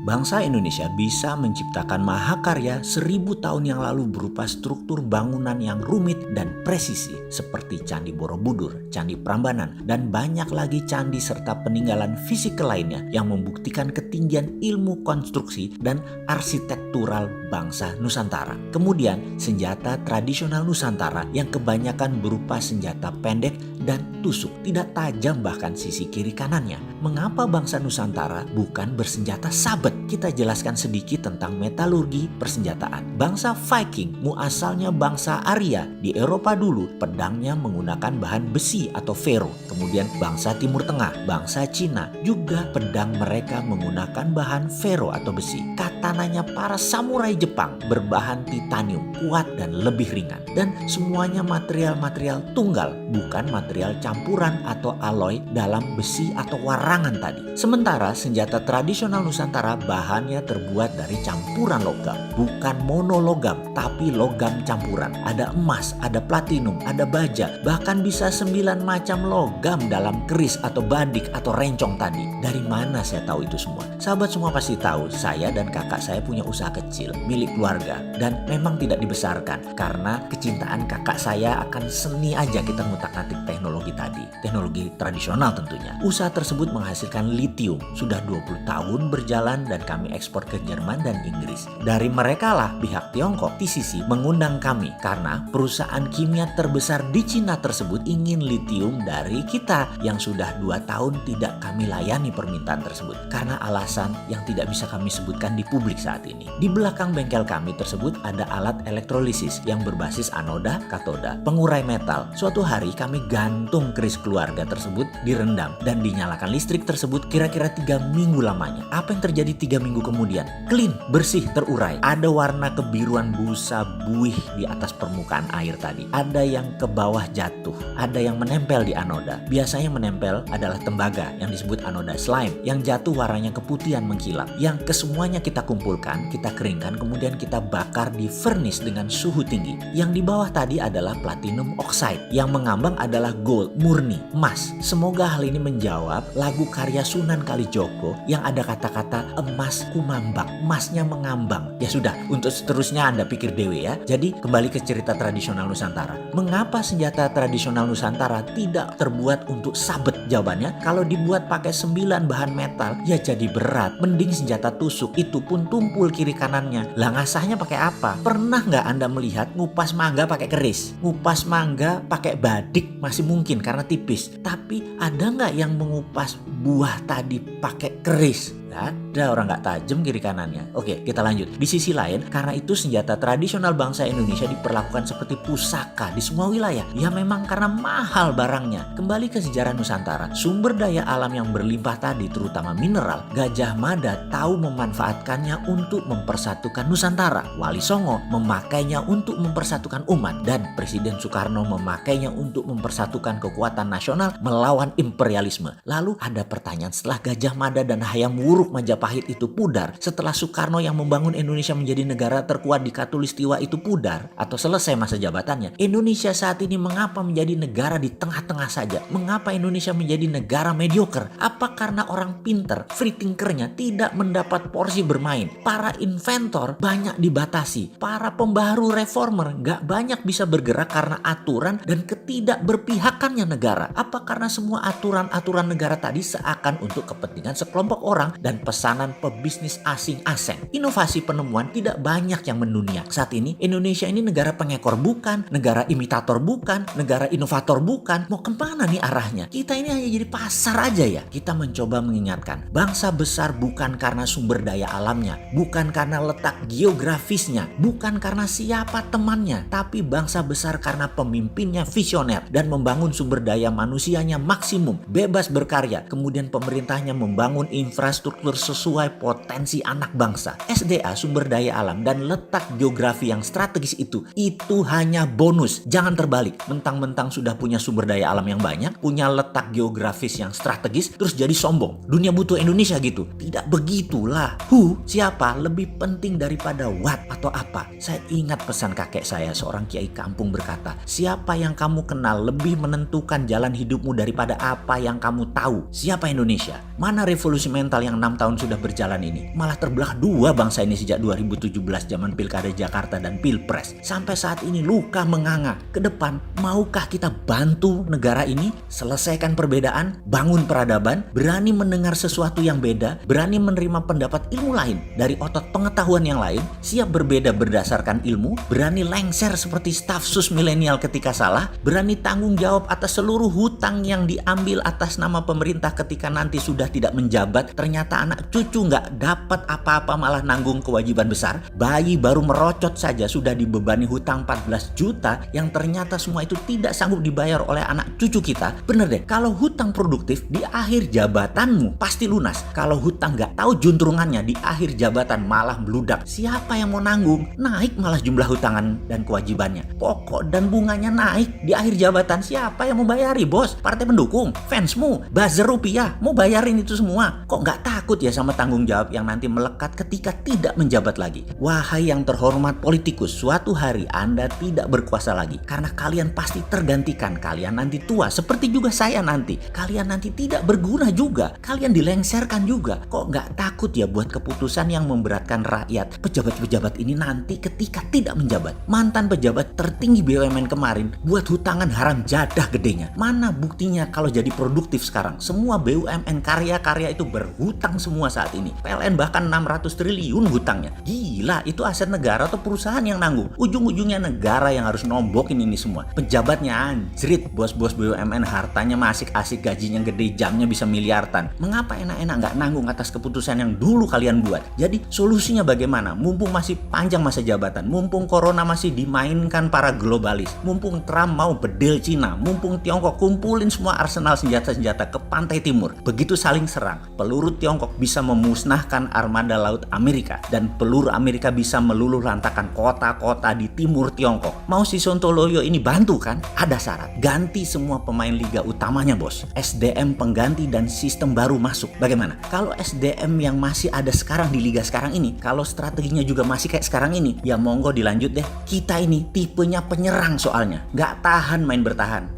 Bangsa Indonesia bisa menciptakan mahakarya 1000 tahun yang lalu berupa struktur bangunan yang rumit dan presisi seperti Candi Borobudur, Candi Prambanan, dan banyak lagi candi serta peninggalan fisikal lainnya yang membuktikan ketinggian ilmu konstruksi dan arsitektural bangsa Nusantara. Kemudian senjata tradisional Nusantara yang kebanyakan berupa senjata pendek dan tusuk, tidak tajam bahkan sisi kiri kanannya. Mengapa bangsa Nusantara bukan bersenjata sabet? Kita jelaskan sedikit tentang metalurgi persenjataan. Bangsa Viking muasalnya bangsa Arya. Di Eropa dulu pedangnya menggunakan bahan besi atau fero. Kemudian bangsa Timur Tengah, bangsa Cina juga pedang mereka menggunakan bahan fero atau besi. Katananya para samurai Jepang berbahan titanium, kuat dan lebih ringan. Dan semuanya material-material tunggal, bukan material campuran atau alloy dalam besi atau warangan tadi. Sementara senjata tradisional Nusantara bahannya terbuat dari campuran logam, bukan monologam tapi logam campuran. Ada emas, ada platinum, ada baja, bahkan bisa 9 macam logam dalam keris atau badik atau rencong tadi. Dari mana saya tahu itu semua? Sahabat semua pasti tahu, saya dan kakak saya punya usaha kecil milik keluarga dan memang tidak dibesarkan karena kecintaan kakak saya akan seni aja kita ngutak-ngatik teknologi tadi, teknologi tradisional tentunya. Usaha tersebut menghasilkan litium, sudah 20 tahun berjalan dan kami ekspor ke Jerman dan Inggris. Dari mereka lah pihak Tiongkok, TCC, mengundang kami karena perusahaan kimia terbesar di Cina tersebut ingin litium dari kita yang sudah 2 tahun tidak kami layani permintaan tersebut karena alasan yang tidak bisa kami sebutkan di publik saat ini. Di belakang bengkel kami tersebut ada alat elektrolisis yang berbasis anoda, katoda, pengurai metal. Suatu hari kami gantung keris keluarga tersebut direndam dan dinyalakan listrik tersebut kira-kira 3 minggu lamanya. Apa yang terjadi 3 minggu kemudian? Clean, bersih, terurai. Ada warna kebiruan busa buih di atas permukaan air tadi. Ada yang ke bawah jatuh, ada yang menempel di anoda. Biasanya menempel adalah tembaga yang disebut anoda slime, yang jatuh warnanya keputihan mengkilap. Yang kesemuanya kita kumpulkan, kita keringkan, kemudian kita bakar di furnace dengan suhu tinggi. Yang di bawah tadi adalah platinum oxide, yang mengambang adalah gold, murni, emas. Semoga hal ini menjawab lagu karya Sunan Kalijogo yang ada kata-kata emas kumambang, emasnya mengambang. Ya sudah, untuk seterusnya Anda pikir dewe ya. Jadi kembali ke cerita tradisional Nusantara. Mengapa senjata tradisional Nusantara tidak terbuat untuk sabet? Jawabannya, kalau dibuat pakai 9 bahan metal ya jadi berat. Mending senjata tusuk, itu pun tumpul kiri kanannya. Lah ngasahnya pakai apa? Pernah nggak Anda melihat ngupas mangga pakai keris? Ngupas mangga pakai badik masih mungkin karena tipis. Tapi ada nggak yang mengupas buah tadi pakai keris? Ada, orang nggak tajam kiri kanannya. Oke, kita lanjut. Di sisi lain, karena itu senjata tradisional bangsa Indonesia diperlakukan seperti pusaka di semua wilayah. Ya memang karena mahal barangnya. Kembali ke sejarah Nusantara, sumber daya alam yang berlimpah tadi terutama mineral, Gajah Mada tahu memanfaatkannya untuk mempersatukan Nusantara. Wali Songo memakainya untuk mempersatukan umat dan Presiden Soekarno memakainya untuk mempersatukan kekuatan nasional melawan imperialisme. Lalu ada pertanyaan, setelah Gajah Mada dan Hayam Wuruk Majapahit itu pudar, setelah Soekarno yang membangun Indonesia menjadi negara terkuat di Katulistiwa itu pudar atau selesai masa jabatannya, Indonesia saat ini mengapa menjadi negara di tengah-tengah saja? Mengapa Indonesia menjadi negara mediocre? Apa karena orang pinter, free thinkernya tidak mendapat porsi bermain? Para inventor banyak dibatasi, para pembaharu reformer nggak banyak bisa bergerak karena aturan dan ketidakberpihakannya negara. Apa karena semua aturan-aturan negara tadi seakan untuk kepentingan sekelompok orang dan pesanan pebisnis asing-asing? Inovasi penemuan tidak banyak yang mendunia. Saat ini Indonesia ini negara pengekor bukan, negara imitator bukan, negara inovator bukan. Mau kemana nih arahnya? Kita ini hanya jadi pasar aja ya. Kita mencoba mengingatkan, bangsa besar bukan karena sumber daya alamnya, bukan karena letak geografisnya, bukan karena siapa temannya, tapi bangsa besar karena pemimpinnya visioner dan membangun sumber daya manusianya maksimum, bebas berkarya. Kemudian pemerintahnya membangun infrastruktur sesuai potensi anak bangsa. SDA, sumber daya alam, dan letak geografi yang strategis itu hanya bonus. Jangan terbalik, mentang-mentang sudah punya sumber daya alam yang banyak, punya letak geografis yang strategis, terus jadi sombong. Dunia butuh Indonesia gitu. Tidak begitulah. Siapa lebih penting daripada what atau apa? Saya ingat pesan kakek saya, seorang kiai kampung, berkata, siapa yang kamu kenal lebih menentukan jalan hidupmu daripada apa yang kamu tahu. Siapa Indonesia? Mana revolusi mental yang 6 tahun sudah berjalan ini? Malah terbelah dua bangsa ini sejak 2017 zaman Pilkada Jakarta dan Pilpres. Sampai saat ini luka menganga. Ke depan, maukah kita bantu negara ini selesaikan perbedaan, bangun peradaban, berani mendengar sesuatu yang beda, berani menerima pendapat ilmu lain dari otot pengetahuan yang lain, siap berbeda berdasarkan ilmu, berani lengser seperti staf sus milenial ketika salah, berani tanggung jawab atas seluruh hutang yang diambil atas nama pemerintah ketika nanti sudah tidak menjabat, ternyata anak cucu nggak dapat apa-apa malah nanggung kewajiban besar. Bayi baru merocot saja sudah dibebani hutang 14 juta yang ternyata semua itu tidak sanggup dibayar oleh anak cucu kita. Bener deh, kalau hutang produktif di akhir jabatanmu pasti lunas. Kalau hutang nggak tahu juntrungannya di akhir jabatan malah meludak. Siapa yang mau nanggung? Naik malah jumlah hutangan dan kewajibannya. Pokok dan bunganya naik di akhir jabatan. Siapa yang mau bayari, bos? Partai pendukung, fansmu, buzzer rupiah mau bayarin itu semua. Kok nggak takut ya sama tanggung jawab yang nanti melekat ketika tidak menjabat lagi? Wahai yang terhormat politikus, suatu hari Anda tidak berkuasa lagi karena kalian pasti tergantikan. Kalian nanti tua seperti juga saya nanti. Kalian nanti tidak berguna juga. Kalian dilengserkan juga. Kok nggak takut ya buat keputusan yang memberatkan rakyat? Pejabat-pejabat ini nanti ketika tidak menjabat. Mantan pejabat tertinggi BUMN kemarin buat hutangan haram jadah gedenya. Mana buktinya kalau jadi produktif sekarang? Semua BUMN karya-karya itu berhutang semua saat ini. PLN bahkan 600 triliun hutangnya. Gila, itu aset negara atau perusahaan yang nanggung? Ujung-ujungnya negara yang harus nombokin ini semua. Pejabatnya anjrit, bos-bos BUMN hartanya masih asik, gajinya gede, jamnya bisa miliaran. Mengapa enak-enak nggak nanggung atas keputusan yang dulu kalian buat? Jadi solusinya bagaimana? Mumpung masih panjang masa jabatan, mumpung corona masih dimainkan para globalis, mumpung Trump mau bedel Cina, mumpung Tiongkok kumpulin semua arsenal senjata-senjata ke pantai timur. Begitu saling serang, peluru Tiongkok bisa memusnahkan armada laut Amerika dan peluru Amerika bisa meluluh lantakan kota-kota di timur Tiongkok. Mau si Sontoloyo ini bantu kan? Ada syarat, ganti semua pemain liga utamanya, bos. SDM pengganti dan sistem baru masuk. Bagaimana? Kalau SDM yang masih ada sekarang di liga sekarang ini, kalau strateginya juga masih kayak sekarang ini, ya monggo dilanjut deh. Kita ini tipenya penyerang soalnya, nggak tahan main bertahan.